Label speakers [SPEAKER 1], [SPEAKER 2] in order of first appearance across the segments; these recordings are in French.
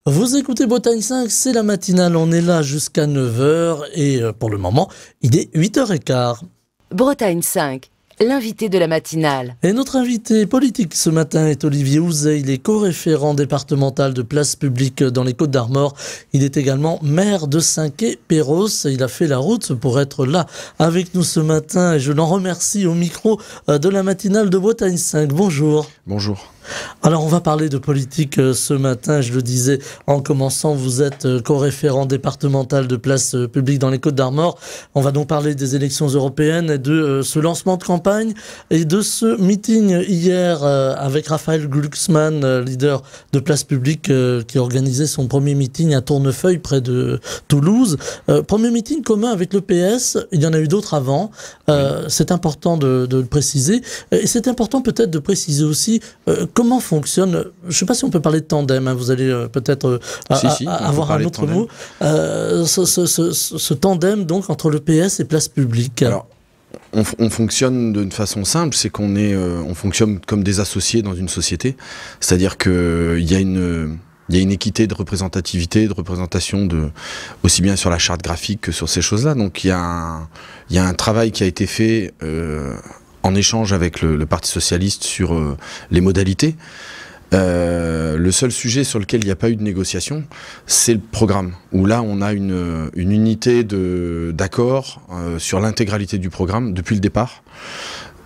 [SPEAKER 1] Vous écoutez Bretagne 5, c'est la matinale, on est là jusqu'à 9 heures et pour le moment, il est 8h15.
[SPEAKER 2] Bretagne 5, l'invité de la matinale.
[SPEAKER 1] Et notre invité politique ce matin est Olivier Houzet, il est co-référent départemental de place publique dans les Côtes-d'Armor. Il est également maire de Saint-Quay-Perros et il a fait la route pour être là avec nous ce matin et je l'en remercie au micro de la matinale de Bretagne 5. Bonjour.
[SPEAKER 3] Bonjour.
[SPEAKER 1] Alors on va parler de politique ce matin, je le disais en commençant, vous êtes co-référent départemental de place publique dans les Côtes-d'Armor. On va donc parler des élections européennes et de ce lancement de campagne et de ce meeting hier avec Raphaël Glucksmann, leader de place publique qui organisait son premier meeting à Tournefeuille près de Toulouse. Premier meeting commun avec le PS, il y en a eu d'autres avant, c'est important de le préciser et c'est important peut-être de préciser aussi comment fonctionne, je ne sais pas si on peut parler de tandem, hein, vous allez peut-être avoir un autre mot, ce tandem donc entre le PS et place publique.
[SPEAKER 3] Alors, on fonctionne d'une façon simple, c'est on fonctionne comme des associés dans une société, c'est-à-dire qu'il y a une équité de représentativité, de représentation aussi bien sur la charte graphique que sur ces choses-là. Donc il y a un travail qui a été fait en échange avec le Parti Socialiste sur les modalités. Le seul sujet sur lequel il n'y a pas eu de négociation, c'est le programme, où là on a une unité d'accord sur l'intégralité du programme depuis le départ.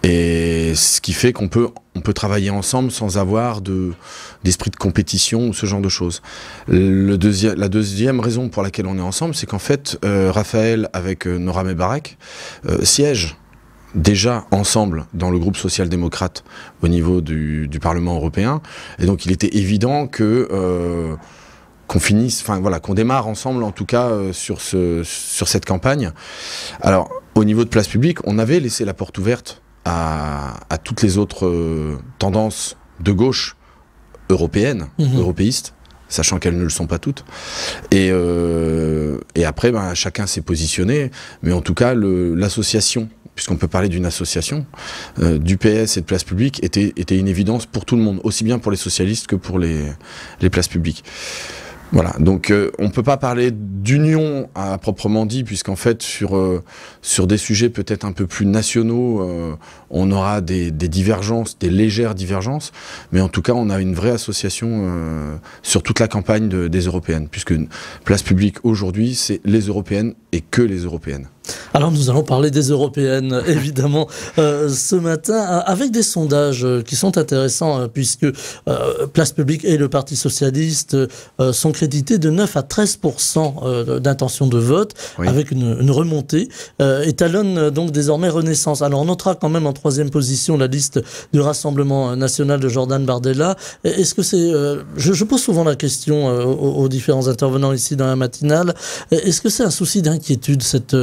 [SPEAKER 3] Et ce qui fait qu'on peut travailler ensemble sans avoir d'esprit de compétition ou ce genre de choses. La deuxième raison pour laquelle on est ensemble, c'est qu'en fait, Raphaël avec Nora Mebarak siège déjà ensemble dans le groupe social-démocrate au niveau du Parlement européen. Et donc il était évident que qu'on démarre ensemble en tout cas sur cette campagne. Alors au niveau de place publique, on avait laissé la porte ouverte à toutes les autres tendances de gauche européennes, européistes, sachant qu'elles ne le sont pas toutes. Et après, chacun s'est positionné, mais en tout cas, l'association, puisqu'on peut parler d'une association, du PS et de place publique, était une évidence pour tout le monde, aussi bien pour les socialistes que pour les places publiques. Voilà, donc on ne peut pas parler d'union à proprement dit, puisqu'en fait sur des sujets peut-être un peu plus nationaux, on aura des divergences, des légères divergences, mais en tout cas on a une vraie association sur toute la campagne des européennes, puisque place publique aujourd'hui c'est les européennes et que les européennes.
[SPEAKER 1] Alors nous allons parler des européennes, évidemment, ce matin, avec des sondages qui sont intéressants, puisque Place Publique et le Parti Socialiste sont crédités de 9 à 13% d'intention de vote, oui, avec une remontée, étalonne donc désormais Renaissance. Alors on notera quand même en troisième position la liste du Rassemblement National de Jordan Bardella. Est-ce que c'est... je pose souvent la question aux différents intervenants ici dans la matinale, est-ce que c'est un souci d'inquiétude, cette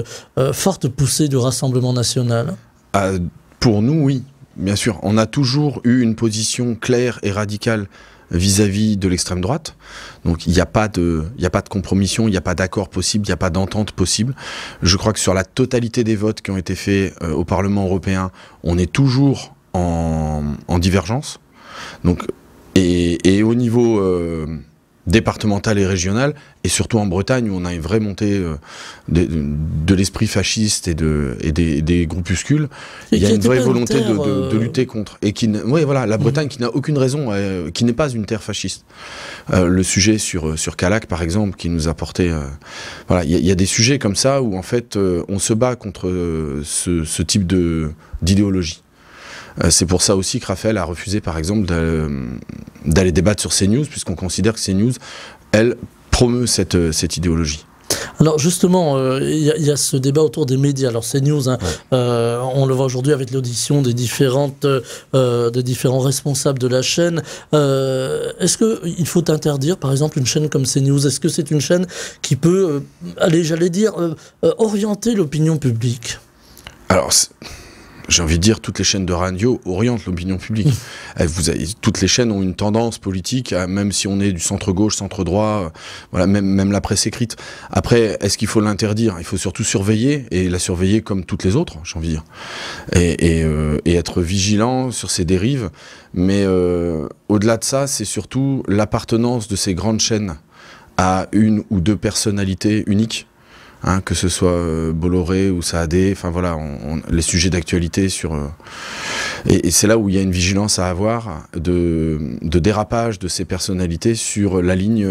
[SPEAKER 1] forte poussée du Rassemblement National?
[SPEAKER 3] Pour nous, oui, bien sûr. On a toujours eu une position claire et radicale vis-à-vis de l'extrême droite. Donc il n'y a pas de compromission, il n'y a pas d'accord possible, il n'y a pas d'entente possible. Je crois que sur la totalité des votes qui ont été faits au Parlement européen, on est toujours en divergence. Donc, et au niveau départemental et régional, et surtout en Bretagne où on a une vraie montée de l'esprit fasciste et des groupuscules, il y a une vraie volonté de lutter contre. Et oui, voilà, la Bretagne qui n'a aucune raison, qui n'est pas une terre fasciste. Le sujet sur Calac, par exemple, qui nous a porté... voilà, il y a des sujets comme ça où en fait on se bat contre ce type d'idéologie. C'est pour ça aussi que Raphaël a refusé, par exemple, d'aller débattre sur CNews, puisqu'on considère que CNews, elle, promeut cette idéologie.
[SPEAKER 1] Alors justement, il y a ce débat autour des médias. Alors CNews, hein, on le voit aujourd'hui avec l'audition des différents responsables de la chaîne. Est-ce qu'il faut interdire, par exemple, une chaîne comme CNews? Est-ce que c'est une chaîne qui peut, j'allais dire, orienter l'opinion publique?
[SPEAKER 3] Alors... J'ai envie de dire, toutes les chaînes de radio orientent l'opinion publique. Toutes les chaînes ont une tendance politique, même si on est du centre-gauche, centre-droit, voilà, même la presse écrite. Après, est-ce qu'il faut l'interdire? Il faut surtout surveiller, et la surveiller comme toutes les autres, j'ai envie de dire. Et être vigilant sur ces dérives. Mais au-delà de ça, c'est surtout l'appartenance de ces grandes chaînes à une ou deux personnalités uniques, hein, que ce soit Bolloré ou Saadé, enfin voilà, les sujets d'actualité sur... et c'est là où il y a une vigilance à avoir de dérapage de ces personnalités sur la ligne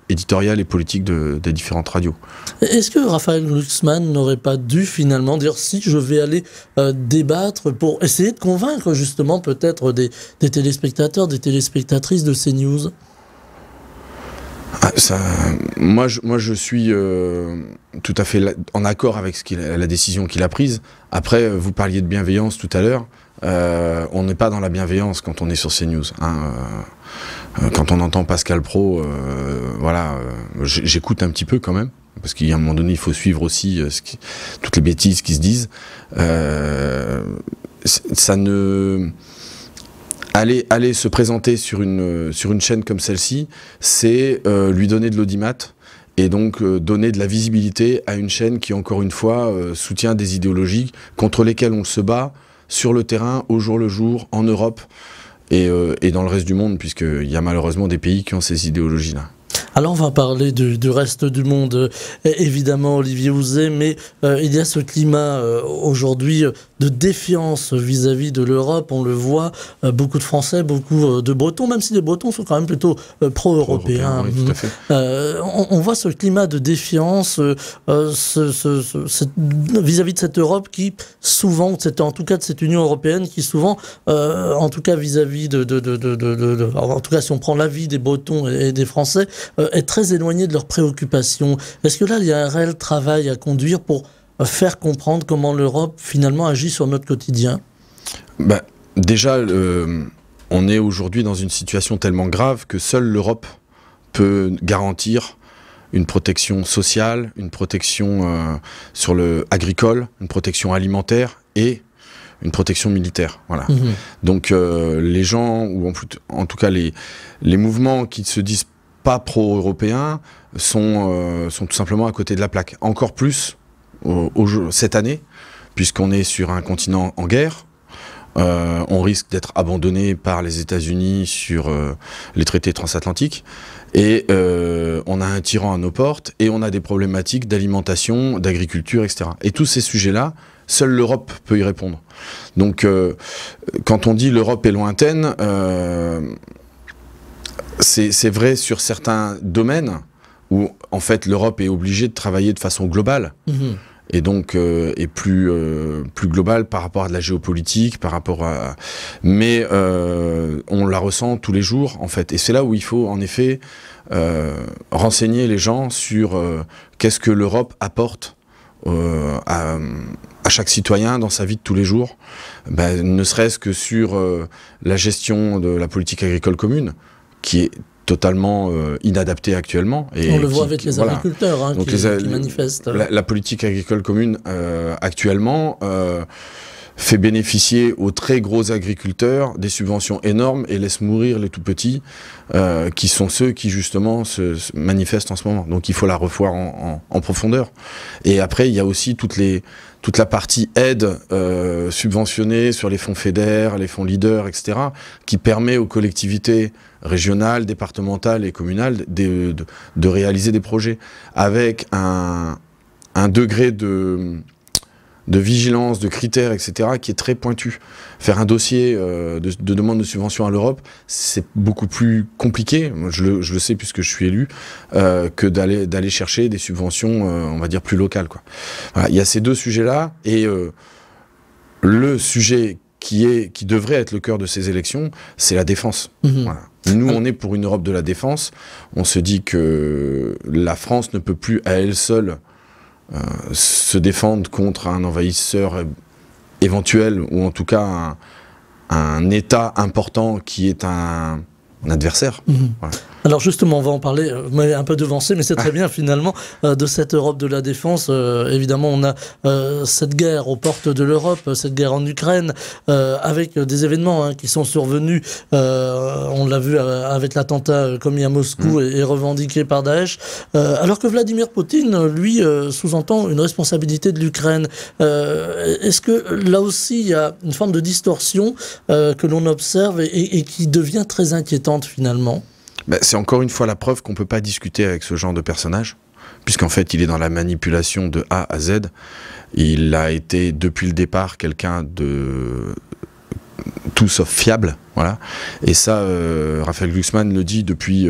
[SPEAKER 3] éditoriale et politique des différentes radios.
[SPEAKER 1] Est-ce que Raphaël Glucksmann n'aurait pas dû finalement dire si je vais aller débattre pour essayer de convaincre justement peut-être des téléspectateurs, des téléspectatrices de CNews?
[SPEAKER 3] Moi, je suis tout à fait en accord avec la décision qu'il a prise. Après, vous parliez de bienveillance tout à l'heure. On n'est pas dans la bienveillance quand on est sur CNews. Hein. Quand on entend Pascal Praud, voilà, j'écoute un petit peu quand même, parce qu'à un moment donné, il faut suivre aussi toutes les bêtises qui se disent. Ça ne... Aller se présenter sur une chaîne comme celle-ci, c'est lui donner de l'audimat et donc donner de la visibilité à une chaîne qui, encore une fois, soutient des idéologies contre lesquelles on se bat sur le terrain, au jour le jour, en Europe et dans le reste du monde, puisqu'il y a malheureusement des pays qui ont ces idéologies-là.
[SPEAKER 1] Alors on va parler du reste du monde, évidemment Olivier Houzé, mais il y a ce climat aujourd'hui de défiance vis-à-vis de l'Europe, on le voit, beaucoup de Français, beaucoup de Bretons, même si les Bretons sont quand même plutôt pro-européens.
[SPEAKER 3] Oui, tout à fait.
[SPEAKER 1] On voit ce climat de défiance vis-à-vis de cette Europe qui souvent, en tout cas de cette Union européenne, qui souvent, en tout cas vis-à-vis en tout cas si on prend l'avis des Bretons et des Français, est très éloigné de leurs préoccupations. Est-ce que là, il y a un réel travail à conduire pour faire comprendre comment l'Europe, finalement, agit sur notre quotidien?
[SPEAKER 3] Déjà, on est aujourd'hui dans une situation tellement grave que seule l'Europe peut garantir une protection sociale, une protection sur le agricole, une protection alimentaire et une protection militaire. Voilà. Donc, les gens, ou en tout cas les mouvements qui se disent pas pro-européens sont tout simplement à côté de la plaque. Encore plus cette année, puisqu'on est sur un continent en guerre. On risque d'être abandonné par les États-Unis sur les traités transatlantiques. Et on a un tyran à nos portes et on a des problématiques d'alimentation, d'agriculture, etc. Et tous ces sujets-là, seule l'Europe peut y répondre. Donc, quand on dit l'Europe est lointaine, c'est vrai sur certains domaines où, en fait, l'Europe est obligée de travailler de façon globale. Et donc, est plus globale par rapport à de la géopolitique, par rapport à... Mais on la ressent tous les jours, en fait. Et c'est là où il faut, en effet, renseigner les gens sur qu'est-ce que l'Europe apporte à chaque citoyen dans sa vie de tous les jours. Ne serait-ce que sur la gestion de la politique agricole commune, qui est totalement inadaptée actuellement. Et
[SPEAKER 1] on le voit avec les agriculteurs, hein, qui manifestent.
[SPEAKER 3] La politique agricole commune actuellement fait bénéficier aux très gros agriculteurs des subventions énormes et laisse mourir les tout petits, qui sont ceux qui justement se manifestent en ce moment. Donc il faut la revoir en profondeur. Et après, il y a aussi toute la partie aide subventionnée sur les fonds FEDER, les fonds LEADER, etc., qui permet aux collectivités régionales, départementales et communales de réaliser des projets avec un degré de vigilance, de critères, etc., qui est très pointu. Faire un dossier de demande de subvention à l'Europe, c'est beaucoup plus compliqué, je le sais puisque je suis élu, que d'aller chercher des subventions, on va dire, plus locales, quoi. Voilà, il y a ces deux sujets-là, et le sujet qui devrait être le cœur de ces élections, c'est la défense. Voilà. Nous, on est pour une Europe de la défense. On se dit que la France ne peut plus, à elle seule, se défendre contre un envahisseur éventuel, ou en tout cas un État important qui est un adversaire. Voilà.
[SPEAKER 1] Alors justement, on va en parler, vous m'avez un peu devancé, mais c'est très bien finalement, de cette Europe de la défense. Évidemment, on a cette guerre aux portes de l'Europe, cette guerre en Ukraine, avec des événements qui sont survenus, on l'a vu avec l'attentat commis à Moscou et revendiqué par Daesh, alors que Vladimir Poutine, lui, sous-entend une responsabilité de l'Ukraine. Est-ce que là aussi, il y a une forme de distorsion que l'on observe et qui devient très inquiétante finalement ?
[SPEAKER 3] C'est encore une fois la preuve qu'on ne peut pas discuter avec ce genre de personnage, puisqu'en fait il est dans la manipulation de A à Z. Il a été depuis le départ quelqu'un de tout sauf fiable, voilà. Et ça, Raphaël Glucksmann le dit depuis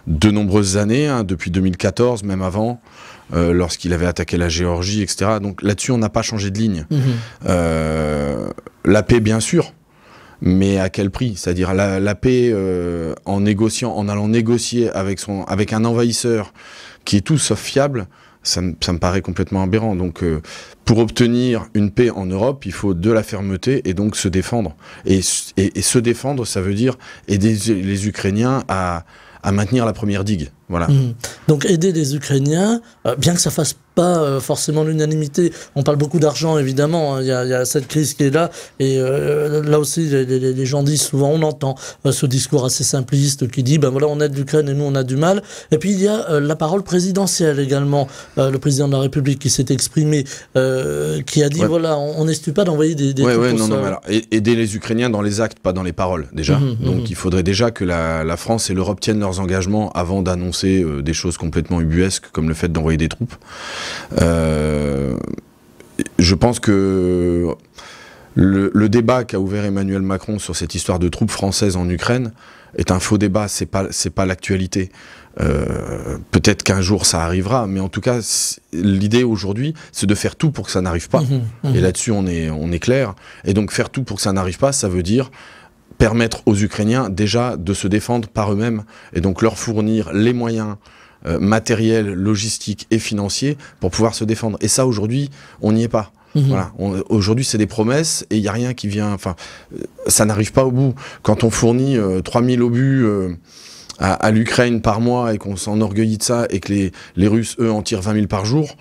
[SPEAKER 3] de nombreuses années, hein, depuis 2014, même avant, lorsqu'il avait attaqué la Géorgie, etc. Donc là-dessus, on n'a pas changé de ligne. La paix, bien sûr, mais à quel prix? C'est-à-dire la paix en négociant, en allant négocier avec un envahisseur qui est tout sauf fiable, ça me paraît complètement aberrant. Donc, pour obtenir une paix en Europe, il faut de la fermeté et donc se défendre. Et se défendre, ça veut dire aider les Ukrainiens à maintenir la première digue. Voilà.
[SPEAKER 1] Donc aider les Ukrainiens, bien que ça fasse pas forcément l'unanimité. On parle beaucoup d'argent, évidemment. Il y a cette crise qui est là. Et là aussi, les gens disent souvent, on entend ce discours assez simpliste qui dit, ben voilà, on aide l'Ukraine et nous, on a du mal. Et puis, il y a la parole présidentielle également. Le président de la République qui s'est exprimé, qui a dit, voilà, on n'estime pas d'envoyer des troupes au sol.
[SPEAKER 3] Alors, aider les Ukrainiens dans les actes, pas dans les paroles, déjà. Donc, il faudrait déjà que la France et l'Europe tiennent leurs engagements avant d'annoncer des choses complètement ubuesques, comme le fait d'envoyer des troupes. Je pense que le débat qu'a ouvert Emmanuel Macron sur cette histoire de troupes françaises en Ukraine est un faux débat, c'est pas l'actualité. Peut-être qu'un jour ça arrivera, mais en tout cas l'idée aujourd'hui c'est de faire tout pour que ça n'arrive pas. Et là-dessus on est clair. Et donc faire tout pour que ça n'arrive pas, ça veut dire permettre aux Ukrainiens déjà de se défendre par eux-mêmes et donc leur fournir les moyens matériels, logistiques et financiers pour pouvoir se défendre. Et ça, aujourd'hui, on n'y est pas. Voilà. Aujourd'hui, c'est des promesses et il n'y a rien qui vient... Enfin, ça n'arrive pas au bout. Quand on fournit 3000 obus à l'Ukraine par mois et qu'on s'enorgueillit de ça et que les Russes, eux, en tirent 20 000 par jour,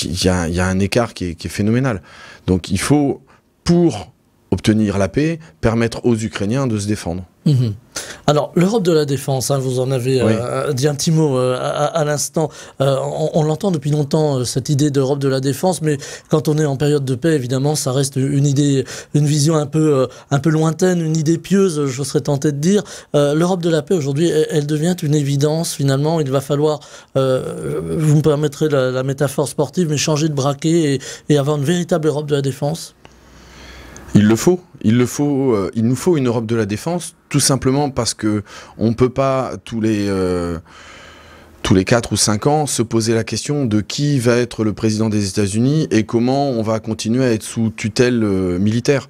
[SPEAKER 3] il y a un écart qui est phénoménal. Donc, il faut, pour obtenir la paix, permettre aux Ukrainiens de se défendre.
[SPEAKER 1] Alors, l'Europe de la défense, hein, vous en avez dit un petit mot à l'instant. On l'entend depuis longtemps, cette idée d'Europe de la défense, mais quand on est en période de paix, évidemment, ça reste une idée, une vision un peu lointaine, une idée pieuse, je serais tenté de dire. L'Europe de la paix, aujourd'hui, elle devient une évidence, finalement. Il va falloir, vous me permettrez la métaphore sportive, mais changer de braquet et avoir une véritable Europe de la défense.
[SPEAKER 3] Il nous faut une Europe de la défense, tout simplement parce que on peut pas tous les 4 ou 5 ans se poser la question de qui va être le président des États-Unis et comment on va continuer à être sous tutelle militaire.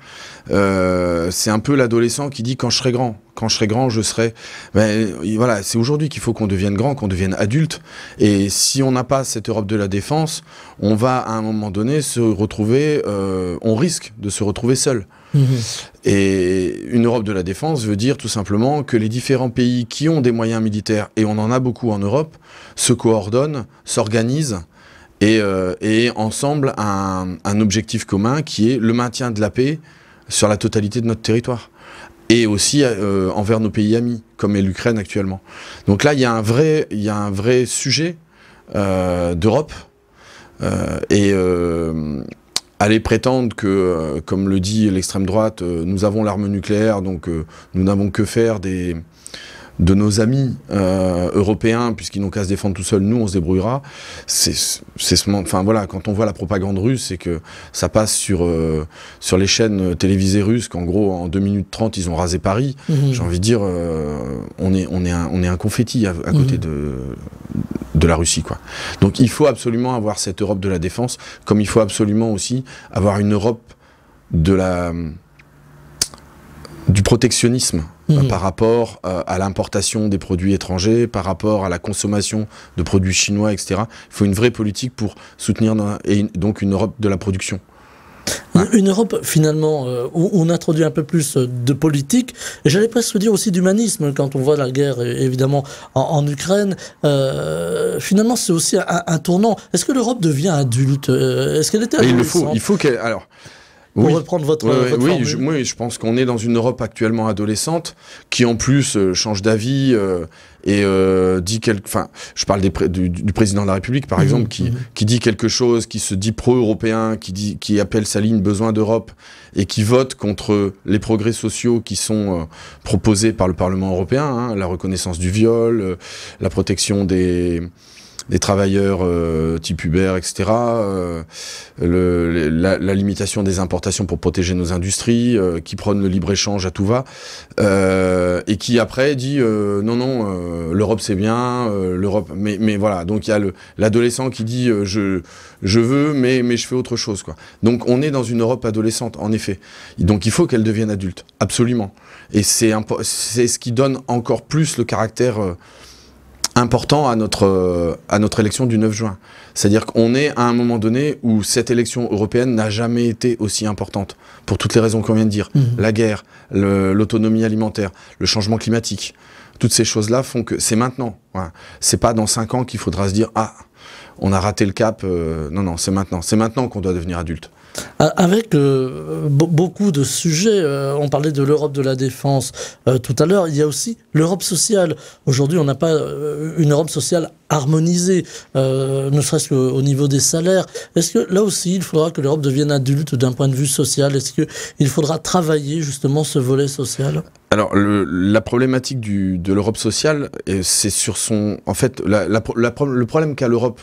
[SPEAKER 3] C'est un peu l'adolescent qui dit quand je serai grand. Quand je serai grand, je serai... voilà, c'est aujourd'hui qu'il faut qu'on devienne grand, qu'on devienne adulte. Et si on n'a pas cette Europe de la défense, on va à un moment donné se retrouver... on risque de se retrouver seul. Et une Europe de la défense veut dire tout simplement que les différents pays qui ont des moyens militaires, et on en a beaucoup en Europe, se coordonnent, s'organisent et ensemble un objectif commun qui est le maintien de la paix sur la totalité de notre territoire. Et aussi envers nos pays amis, comme est l'Ukraine actuellement. Donc là, il y a un vrai sujet d'Europe. Aller prétendre que, comme le dit l'extrême droite, nous avons l'arme nucléaire, donc nous n'avons que faire de nos amis européens, puisqu'ils n'ont qu'à se défendre tout seuls, nous on se débrouillera. Enfin voilà, quand on voit la propagande russe, c'est que ça passe sur les chaînes télévisées russes, qu'en gros en 2 minutes 30 ils ont rasé Paris. J'ai envie de dire, on est un confetti à côté de la Russie, quoi. Donc il faut absolument avoir cette Europe de la défense, comme il faut absolument aussi avoir une Europe du protectionnisme par rapport à l'importation des produits étrangers, par rapport à la consommation de produits chinois, etc. Il faut une vraie politique pour soutenir, et donc une Europe de la production.
[SPEAKER 1] Une Europe, finalement, où on introduit un peu plus de politique, et j'allais presque dire aussi d'humanisme, quand on voit la guerre, évidemment, en Ukraine. Finalement, c'est aussi un tournant. Est-ce que l'Europe devient adulte? Est-ce qu'elle était adolescente?
[SPEAKER 3] Il faut qu'elle... Alors,
[SPEAKER 1] pour
[SPEAKER 3] oui.
[SPEAKER 1] reprendre votre
[SPEAKER 3] Oui,
[SPEAKER 1] formule.
[SPEAKER 3] je pense qu'on est dans une Europe actuellement adolescente qui en plus change d'avis et dit enfin, je parle du président de la République par exemple qui dit quelque chose, qui se dit pro-européen, qui appelle sa ligne besoin d'Europe et qui vote contre les progrès sociaux qui sont proposés par le Parlement européen, hein, la reconnaissance du viol, la protection des travailleurs type Uber, etc. La limitation des importations pour protéger nos industries, qui prône le libre-échange à tout va, et qui après dit non, l'Europe c'est bien, l'Europe... Mais voilà, donc il y a l'adolescent qui dit je veux, mais je fais autre chose, quoi. Donc on est dans une Europe adolescente, en effet. Donc il faut qu'elle devienne adulte, absolument. Et c'est ce qui donne encore plus le caractère... important à notre élection du 9 juin. C'est-à-dire qu'on est à un moment donné où cette élection européenne n'a jamais été aussi importante, pour toutes les raisons qu'on vient de dire. La guerre, l'autonomie alimentaire, le changement climatique. Toutes ces choses-là font que c'est maintenant. Voilà. C'est pas dans 5 ans qu'il faudra se dire « Ah, on a raté le cap ». Non, c'est maintenant. C'est maintenant qu'on doit devenir adulte.
[SPEAKER 1] Avec beaucoup de sujets, on parlait de l'Europe de la défense tout à l'heure, il y a aussi l'Europe sociale. Aujourd'hui, on n'a pas une Europe sociale harmonisée, ne serait-ce qu'au niveau des salaires. Est-ce que là aussi, il faudra que l'Europe devienne adulte d'un point de vue social? Est-ce qu'il faudra travailler justement ce volet social?
[SPEAKER 3] Alors, la problématique de l'Europe sociale, c'est sur son... En fait, le problème qu'a l'Europe...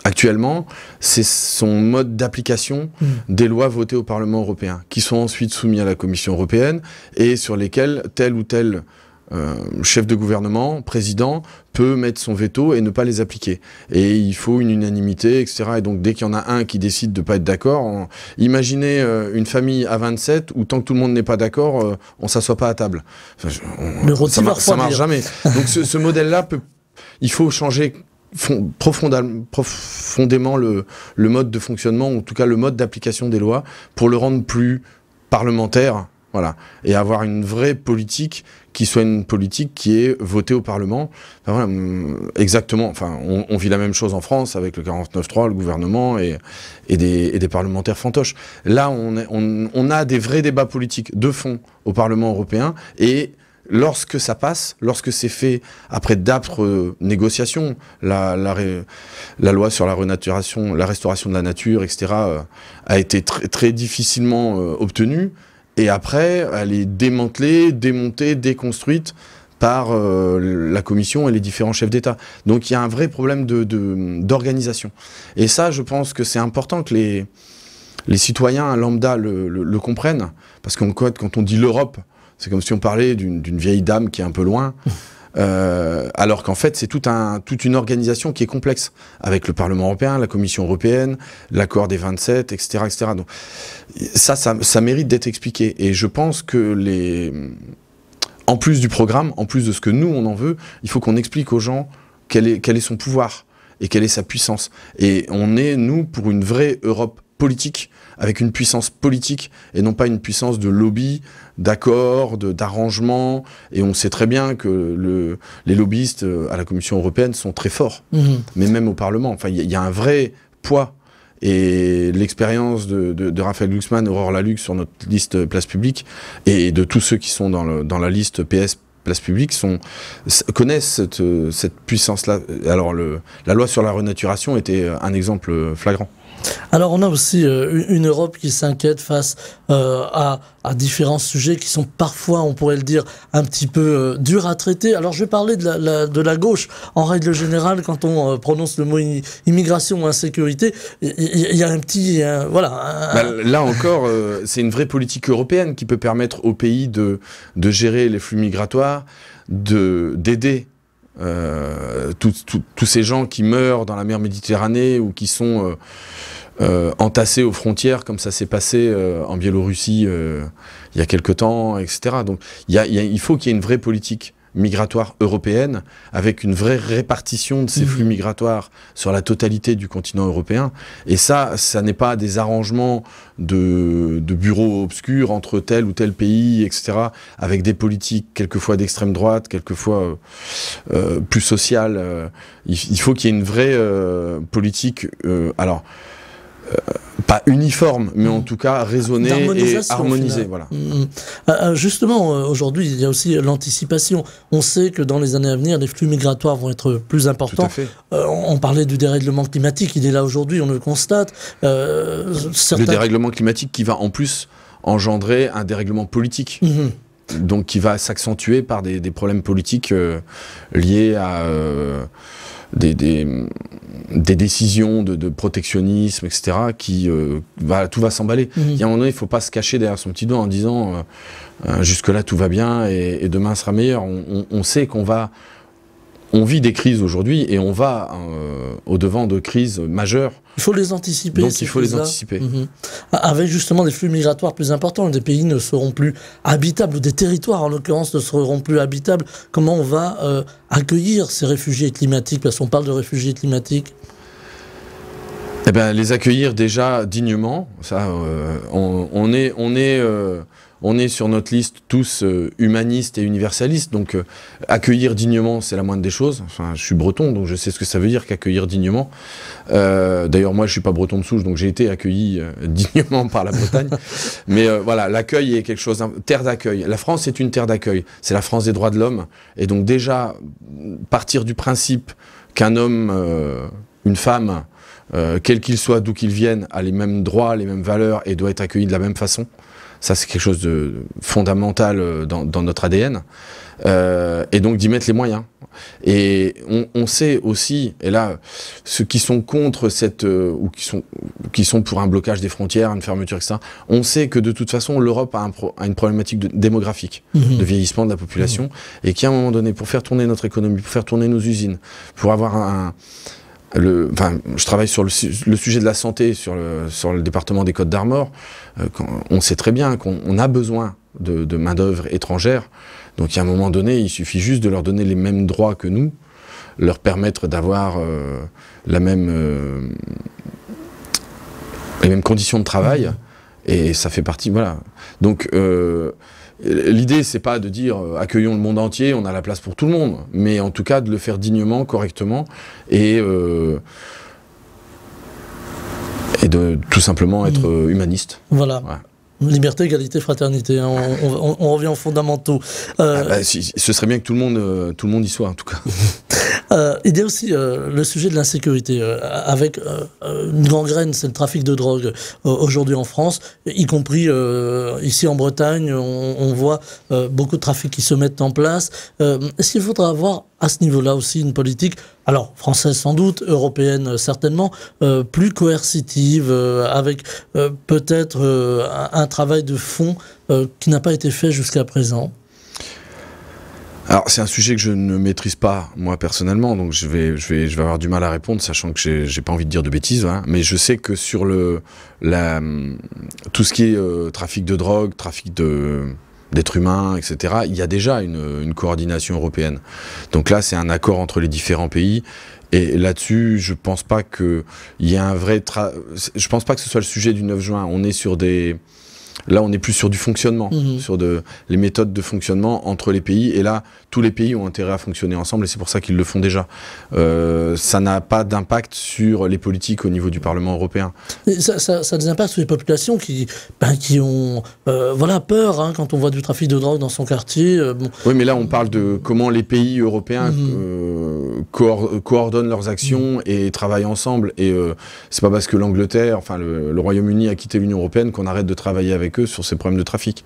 [SPEAKER 3] actuellement, c'est son mode d'application des lois votées au Parlement européen, qui sont ensuite soumises à la Commission européenne et sur lesquelles tel ou tel chef de gouvernement, président, peut mettre son veto et ne pas les appliquer. Et il faut une unanimité, etc. Et donc dès qu'il y en a un qui décide de ne pas être d'accord, imaginez une famille à 27 où tant que tout le monde n'est pas d'accord, on ne s'assoit pas à table. Ça marche jamais. Donc ce modèle-là, il faut changer profondément le mode de fonctionnement, ou en tout cas le mode d'application des lois, pour le rendre plus parlementaire, voilà, et avoir une vraie politique qui soit une politique qui est votée au Parlement. Enfin, voilà, exactement, enfin, on vit la même chose en France avec le 49.3, le gouvernement et des parlementaires fantoches. Là, on a des vrais débats politiques de fond au Parlement européen, et lorsque ça passe, lorsque c'est fait après d'âpres négociations, la loi sur la renaturation, la restauration de la nature, etc., a été très difficilement obtenue, et après, elle est démantelée, démontée, déconstruite par la Commission et les différents chefs d'État. Donc il y a un vrai problème d'organisation. Et ça, je pense que c'est important que les citoyens lambda le comprennent, parce quand on dit l'Europe, c'est comme si on parlait d'une vieille dame qui est un peu loin, alors qu'en fait, c'est toute une organisation qui est complexe, avec le Parlement européen, la Commission européenne, l'accord des 27, etc. etc. Donc, ça mérite d'être expliqué. Et je pense que en plus du programme, en plus de ce que nous, on en veut, il faut qu'on explique aux gens quel est son pouvoir et quelle est sa puissance. Et on est, nous, pour une vraie Europe politique, avec une puissance politique et non pas une puissance de lobby, d'accords, d'arrangements. Et on sait très bien que les lobbyistes à la Commission européenne sont très forts, mais même au Parlement. Enfin, il y a un vrai poids. Et l'expérience de Raphaël Glucksmann, Aurore Lalux sur notre liste Place Publique, et de tous ceux qui sont dans la liste PS Place Publique, connaissent cette puissance-là. Alors la loi sur la renaturation était un exemple flagrant.
[SPEAKER 1] Alors on a aussi une Europe qui s'inquiète face à différents sujets qui sont parfois, on pourrait le dire, un petit peu durs à traiter. Alors je vais parler de la gauche. En règle générale, quand on prononce le mot immigration ou insécurité, il y a un petit... voilà.
[SPEAKER 3] Là encore, c'est une vraie politique européenne qui peut permettre aux pays de gérer les flux migratoires, d'aider tous ces gens qui meurent dans la mer Méditerranée ou qui sont entassés aux frontières, comme ça s'est passé en Biélorussie il y a quelque temps, etc. Donc il faut qu'il y ait une vraie politique migratoire européenne, avec une vraie répartition de ces flux migratoires sur la totalité du continent européen. Et ça n'est pas des arrangements de bureaux obscurs entre tel ou tel pays, etc., avec des politiques quelquefois d'extrême droite, quelquefois plus sociales. Il faut qu'il y ait une vraie politique... alors, pas uniforme, mais en tout cas raisonné et harmonisé. Voilà.
[SPEAKER 1] Justement, aujourd'hui, il y a aussi l'anticipation. On sait que dans les années à venir, les flux migratoires vont être plus importants.
[SPEAKER 3] Tout à fait.
[SPEAKER 1] On parlait du dérèglement climatique, il est là aujourd'hui, on le constate.
[SPEAKER 3] Le dérèglement climatique qui va en plus engendrer un dérèglement politique. Donc qui va s'accentuer par des problèmes politiques liés à des décisions de protectionnisme, etc. qui tout va s'emballer. Il y a un moment donné, il ne faut pas se cacher derrière son petit doigt en disant jusque-là tout va bien et demain sera meilleur. On sait on vit des crises aujourd'hui et on va au-devant de crises majeures.
[SPEAKER 1] Il faut les anticiper.
[SPEAKER 3] Donc il faut les anticiper.
[SPEAKER 1] Avec justement des flux migratoires plus importants, des pays ne seront plus habitables, ou des territoires en l'occurrence ne seront plus habitables. Comment on va accueillir ces réfugiés climatiques? Parce qu'on parle de réfugiés climatiques.
[SPEAKER 3] Eh ben, les accueillir déjà dignement. Ça, on est sur notre liste tous humanistes et universalistes, donc accueillir dignement, c'est la moindre des choses. Enfin, je suis breton, donc je sais ce que ça veut dire qu'accueillir dignement. D'ailleurs, moi, je suis pas breton de souche, donc j'ai été accueilli dignement par la Bretagne. Mais voilà, l'accueil est quelque chose, terre d'accueil. La France est une terre d'accueil. C'est la France des droits de l'homme. Et donc déjà, partir du principe qu'un homme, une femme, quel qu'il soit, d'où qu'il vienne, a les mêmes droits, les mêmes valeurs et doit être accueilli de la même façon. Ça, c'est quelque chose de fondamental dans notre ADN. Et donc d'y mettre les moyens. Et on sait aussi, et là, ceux qui sont contre ou qui sont pour un blocage des frontières, une fermeture, etc., on sait que de toute façon, l'Europe a une problématique démographique, de vieillissement de la population, et qu'à un moment donné, pour faire tourner notre économie, pour faire tourner nos usines, pour avoir je travaille sur le sujet de la santé sur le département des Côtes-d'Armor. On sait très bien qu'on a besoin de main-d'œuvre étrangère. Donc, à un moment donné, il suffit juste de leur donner les mêmes droits que nous, leur permettre d'avoir les mêmes conditions de travail. Et ça fait partie, voilà. Donc, l'idée, c'est pas de dire accueillons le monde entier, on a la place pour tout le monde, mais en tout cas de le faire dignement, correctement, et de tout simplement être humaniste.
[SPEAKER 1] Voilà.
[SPEAKER 3] Ouais.
[SPEAKER 1] Liberté, égalité, fraternité. Hein. On revient aux fondamentaux.
[SPEAKER 3] Ce serait bien que tout le monde y soit, en tout cas.
[SPEAKER 1] Il y a aussi le sujet de l'insécurité, avec une gangrène, c'est le trafic de drogue aujourd'hui en France, y compris ici en Bretagne, on voit beaucoup de trafics qui se mettent en place. Est-ce qu'il faudra avoir à ce niveau-là aussi une politique, alors française sans doute, européenne certainement, plus coercitive, avec peut-être un travail de fond qui n'a pas été fait jusqu'à présent?
[SPEAKER 3] Alors, c'est un sujet que je ne maîtrise pas, moi, personnellement, donc je vais avoir du mal à répondre, sachant que j'ai pas envie de dire de bêtises, hein, mais je sais que sur tout ce qui est trafic de drogue, trafic d'êtres humains, etc., il y a déjà une coordination européenne. Donc là, c'est un accord entre les différents pays, et là-dessus, je pense pas qu'il y ait un vrai... Je pense pas que ce soit le sujet du 9 juin, on est sur Là, on est plus sur du fonctionnement, sur les méthodes de fonctionnement entre les pays. Et là, tous les pays ont intérêt à fonctionner ensemble et c'est pour ça qu'ils le font déjà. Ça n'a pas d'impact sur les politiques au niveau du Parlement européen.
[SPEAKER 1] Ça a des impacts sur les populations qui ont peur hein, quand on voit du trafic de drogue dans son quartier. Bon.
[SPEAKER 3] Oui, mais là, on parle de comment les pays européens coordonnent leurs actions et travaillent ensemble. Et c'est pas parce que l'Angleterre, enfin le Royaume-Uni a quitté l'Union européenne qu'on arrête de travailler avec eux sur ces problèmes de trafic.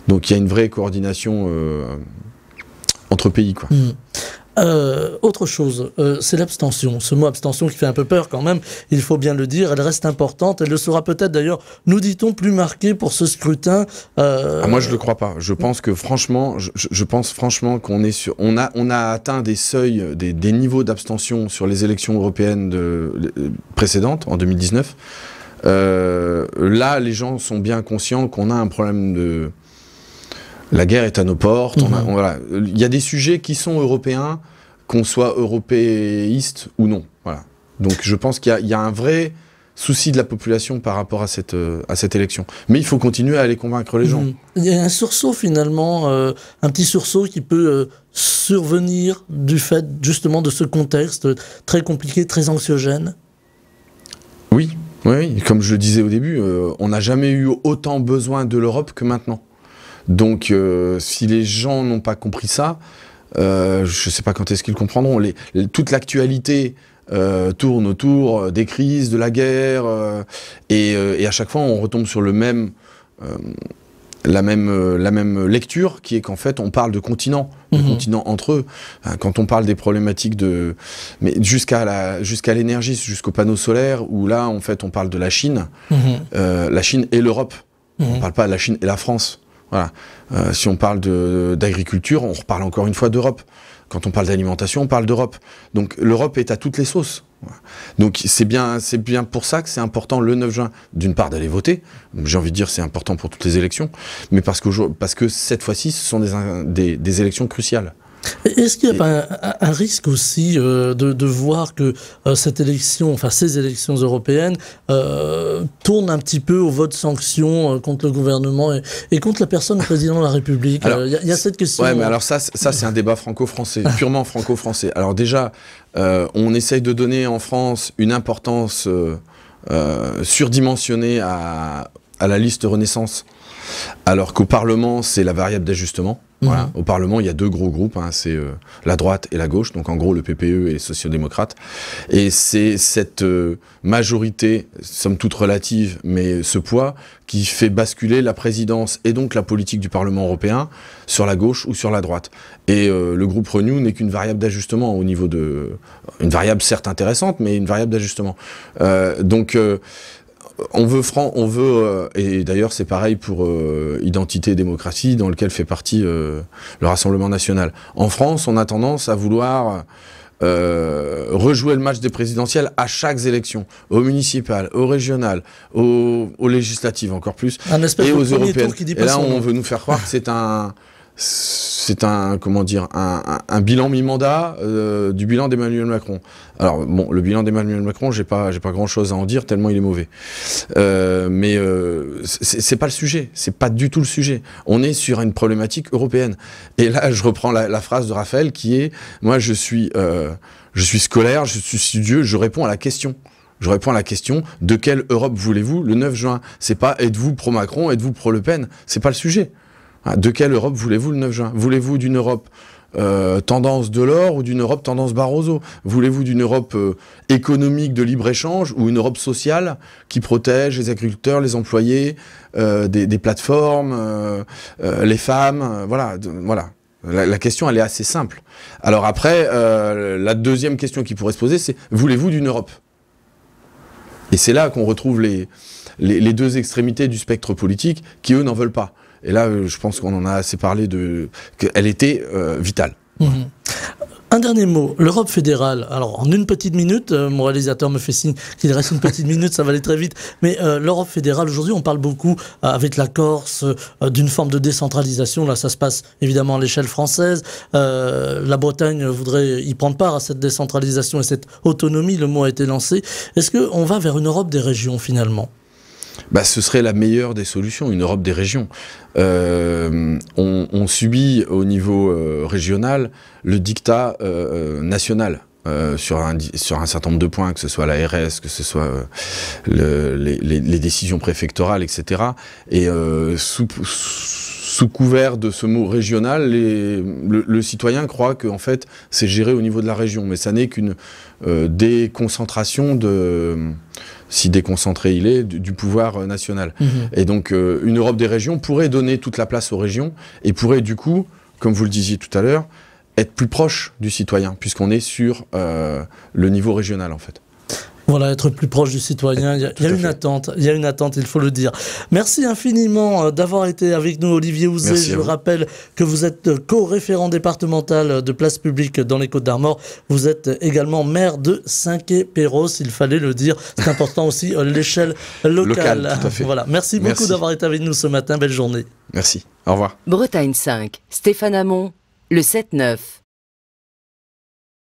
[SPEAKER 3] Donc il y a une vraie coordination entre pays, quoi.
[SPEAKER 1] Autre chose, c'est l'abstention. Ce mot abstention qui fait un peu peur quand même, il faut bien le dire, elle reste importante, elle le sera peut-être d'ailleurs, nous dit-on, plus marquée pour ce scrutin.
[SPEAKER 3] Moi je le crois pas, je pense que franchement, je pense franchement qu'on est sur, on a atteint des seuils, des niveaux d'abstention sur les élections européennes précédentes, en 2019. Là les gens sont bien conscients qu'on a un problème de... La guerre est à nos portes. Voilà. Il y a des sujets qui sont européens, qu'on soit européiste ou non. Voilà. Donc je pense qu'il y a un vrai souci de la population par rapport à cette élection. Mais il faut continuer à aller convaincre les gens.
[SPEAKER 1] Il y a un sursaut finalement, un petit sursaut qui peut survenir du fait justement de ce contexte très compliqué, très anxiogène.
[SPEAKER 3] Oui, Oui, comme je le disais au début, on n'a jamais eu autant besoin de l'Europe que maintenant. Donc, si les gens n'ont pas compris ça, je ne sais pas quand est-ce qu'ils comprendront. Toute l'actualité tourne autour des crises, de la guerre, et à chaque fois on retombe sur la même lecture, qui est qu'en fait on parle de continents, de continents entre eux. Quand on parle des problématiques mais jusqu'à l'énergie, jusqu'aux panneaux solaires, où là en fait on parle de la Chine, la Chine et l'Europe. On ne parle pas de la Chine et la France. Voilà. Si on parle d'agriculture, on reparle encore une fois d'Europe. Quand on parle d'alimentation, on parle d'Europe. Donc l'Europe est à toutes les sauces. Voilà. Donc c'est bien pour ça que c'est important le 9 juin, d'une part d'aller voter. J'ai envie de dire c'est important pour toutes les élections, mais parce que cette fois-ci, ce sont des élections cruciales.
[SPEAKER 1] Est-ce qu'il n'y a pas un risque aussi de voir que ces élections européennes tournent un petit peu au vote sanction contre le gouvernement et contre la personne du président de la République? Il y a cette question.
[SPEAKER 3] Ouais, mais alors ça c'est un débat franco-français, purement franco-français. Alors déjà, on essaye de donner en France une importance surdimensionnée à la liste Renaissance, alors qu'au Parlement, c'est la variable d'ajustement. Voilà. Au Parlement, il y a deux gros groupes, c'est la droite et la gauche, donc en gros le PPE et les sociodémocrates. Et c'est cette majorité, somme toute relative, mais ce poids, qui fait basculer la présidence et donc la politique du Parlement européen sur la gauche ou sur la droite. Et le groupe Renew n'est qu'une variable d'ajustement au niveau une variable certes intéressante, mais une variable d'ajustement. On veut, et d'ailleurs c'est pareil pour Identité et Démocratie, dans lequel fait partie le Rassemblement National. En France, on a tendance à vouloir rejouer le match des présidentielles à chaque élection, aux municipales, aux régionales, aux législatives encore plus, et aux européennes. Et là, on veut nous faire croire que c'est un bilan mi-mandat du bilan d'Emmanuel Macron. Alors bon, le bilan d'Emmanuel Macron, j'ai pas grand chose à en dire tellement il est mauvais. Mais c'est pas le sujet, c'est pas du tout le sujet. On est sur une problématique européenne. Et là, je reprends la phrase de Raphaël qui est, moi je suis scolaire, je suis studieux, je réponds à la question. Je réponds à la question, de quelle Europe voulez-vous le 9 juin? C'est pas êtes-vous pro-Macron, êtes-vous pro-Le Pen? C'est pas le sujet. De quelle Europe voulez-vous le 9 juin? Voulez-vous d'une Europe tendance Delors ou d'une Europe tendance Barroso? Voulez-vous d'une Europe économique de libre-échange ou une Europe sociale qui protège les agriculteurs, les employés, des plateformes, les femmes, voilà. La question, elle est assez simple. Alors après, la deuxième question qui pourrait se poser, c'est voulez-vous d'une Europe? Et c'est là qu'on retrouve les deux extrémités du spectre politique qui, eux, n'en veulent pas. Et là, je pense qu'on en a assez parlé qu'elle était vitale.
[SPEAKER 1] Un dernier mot, l'Europe fédérale. Alors, en une petite minute, mon réalisateur me fait signe qu'il reste une petite minute, ça va aller très vite. Mais l'Europe fédérale, aujourd'hui, on parle beaucoup avec la Corse d'une forme de décentralisation. Là, ça se passe évidemment à l'échelle française. La Bretagne voudrait y prendre part à cette décentralisation et cette autonomie. Le mot a été lancé. Est-ce qu'on va vers une Europe des régions, finalement ?
[SPEAKER 3] Ce serait la meilleure des solutions, une Europe des régions. On subit au niveau régional le dictat national sur un certain nombre de points, que ce soit la RS, que ce soit les décisions préfectorales, etc. Et sous couvert de ce mot régional, le citoyen croit que en fait, c'est géré au niveau de la région, mais ça n'est qu'une déconcentration si déconcentré il est, du pouvoir national. Et donc, une Europe des régions pourrait donner toute la place aux régions et pourrait, du coup, comme vous le disiez tout à l'heure, être plus proche du citoyen, puisqu'on est sur le niveau régional, en fait.
[SPEAKER 1] Voilà, être plus proche du citoyen, il y a une attente, il faut le dire. Merci infiniment d'avoir été avec nous, Olivier Houzé. Je rappelle que vous êtes co-référent départemental de place publique dans les Côtes-d'Armor. Vous êtes également maire de Saint-Quay-Perros, il fallait le dire. C'est important aussi, l'échelle locale.
[SPEAKER 3] Tout à fait.
[SPEAKER 1] Voilà. Merci beaucoup d'avoir été avec nous ce matin. Belle journée.
[SPEAKER 3] Merci. Au revoir.
[SPEAKER 2] Bretagne 5, Stéphane Hamon, le 7-9.